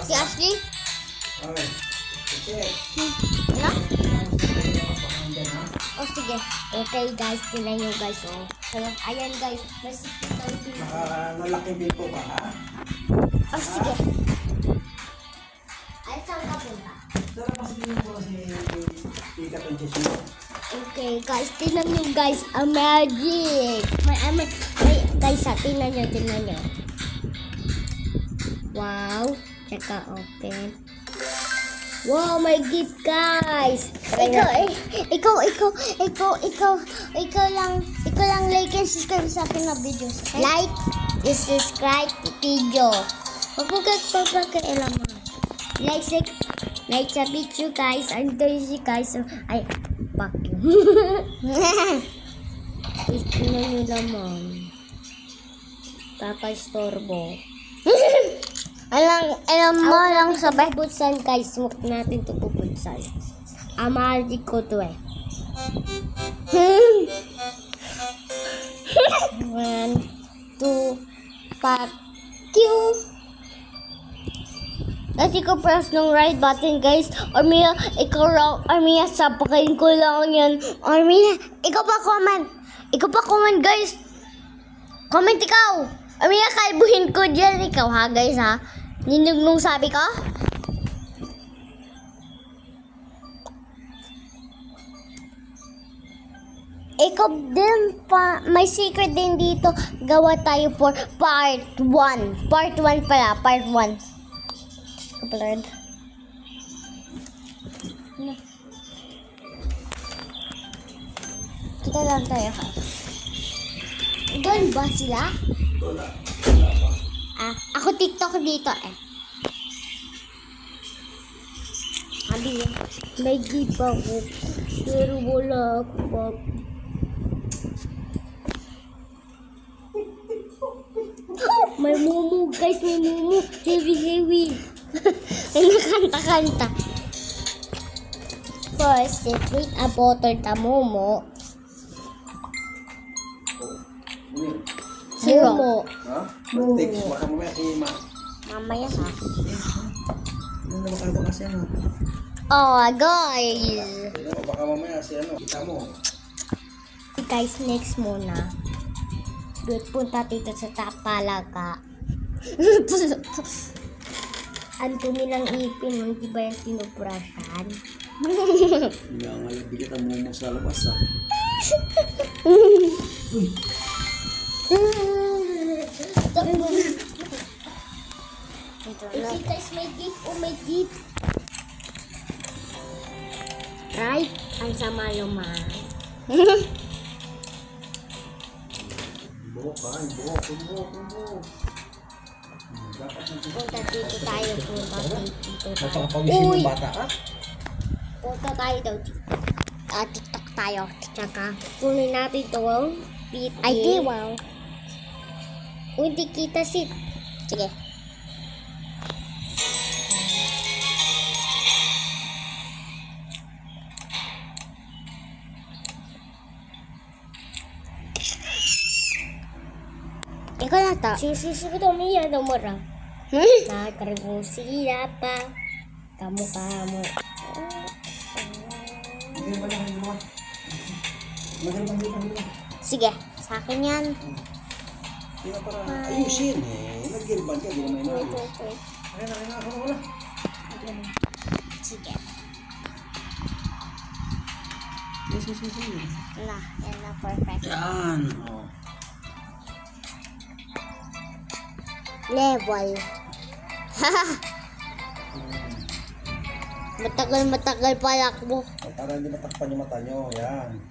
Si Ashley? Ay, check. Ano? Oh, sige. Okay, guys. Tingnan nyo, guys. Oh. So, ayan, guys. Nalaki din po ka, ha? Oh, sige. Ay, saan ka punta? Sarap kasi din po kasi Tita Princess. Okay, guys. Tingnan nyo, guys. Ang magic. Guys, tingnan nyo. Wow. Tsaka open. Wow, my gift, guys. Ikaw lang like and subscribe sa akin na videos. Okay? Like and subscribe to video. Huwag mo pagkakailaman. Like sa video, guys. Ando si guys. Ay, fuck you. Tingnan nyo naman. Kakastorbo. Alam mo lang sabay bubuksan, guys. Huwag natin ito bubuksan. Amali ko to eh. 1, 2, 5, Q. Kasi ko press ng right button, guys. Armia, ikaw lang. Armia, sapakain ko lang yan. Armia, ikaw pa comment, guys. Comment ikaw. Armia, kalbuhin ko dyan. Ikaw ha, guys ha. Ninog nung sabi ko? Ikaw din pa, may secret din dito. Gawa tayo for part 1. Part 1 pala, part 1. Kapalad. Kita lang tayo ha. Doon ba sila? Wala. Ako TikTok dito eh. Abi, may gift ako. Pero wala ako pa. May mumu, guys, may mumu. Heavy. May nakanta-kanta. First, wait a bottle ta momo. Momo. Ha? Text mo ka mamaya kay Ma. Mamaya ha. Ano na makaba kasi ano? Oh, guys. Baka mamaya si ano, kita mo. Guys, next muna. Punta dito sa Tapalaga. Ang dumi ng ipin, hindi ba yung tinubrashan? Nangalagbi kita mo sa labas, ha? Okay, guys, may gift. Right? Ang sama luman. Buhok. Punta dito tayo. Napakapawisin ng bata, ha? Punta tayo daw dito. TikTok tayo. Tsaka, kunin natin ito. Ay, di, wow. Hindi kita si... Sige. Ikaw na ta. Sususunod mo yan, umura. Nakakaribo sila pa. Kamu. Sige, sa akin yan. Hindi na para ayusin eh. Nag-girban ka, di naman inayos. Ayun, ako na wala. Sige. Yes. Yan na, perfect. Yan, oh. Level. Matagal palakbo. Para hindi matakpan yung mata nyo, yan.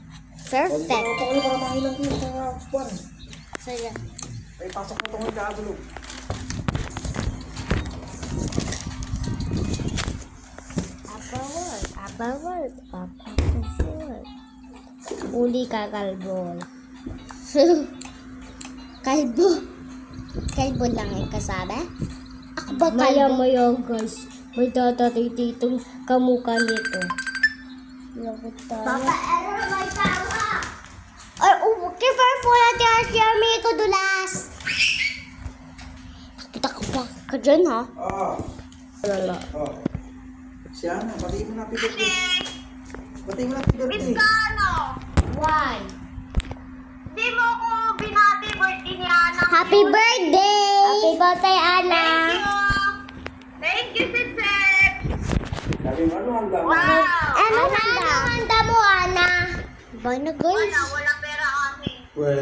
Perfect. O, dito ko para mahilang ko yung mga buwan. Sige. Ay, pasok mo itong nagkakagulo. Abawal. Uli ka, kalbo. Kalbo lang yung kasabi? Ako ba kalbo? Maya, guys. May tatatititong kamukha nito. Papa, error may tawa! Ay, careful natin si Army ko dulas. Kita ka pa ka dyan, ha? Lala. Oh. Si Ana, batiin mo na happy birthday. Batiin mo na happy birthday. Why? Di mo ko binati birthday ni Ana. Happy birthday! Happy birthday, Ana! Thank you, Sisek. Sabi mo, ano handa mo? Wow. Ano handa mo, Ana? Ba na, guys? Wala pera kami. Well,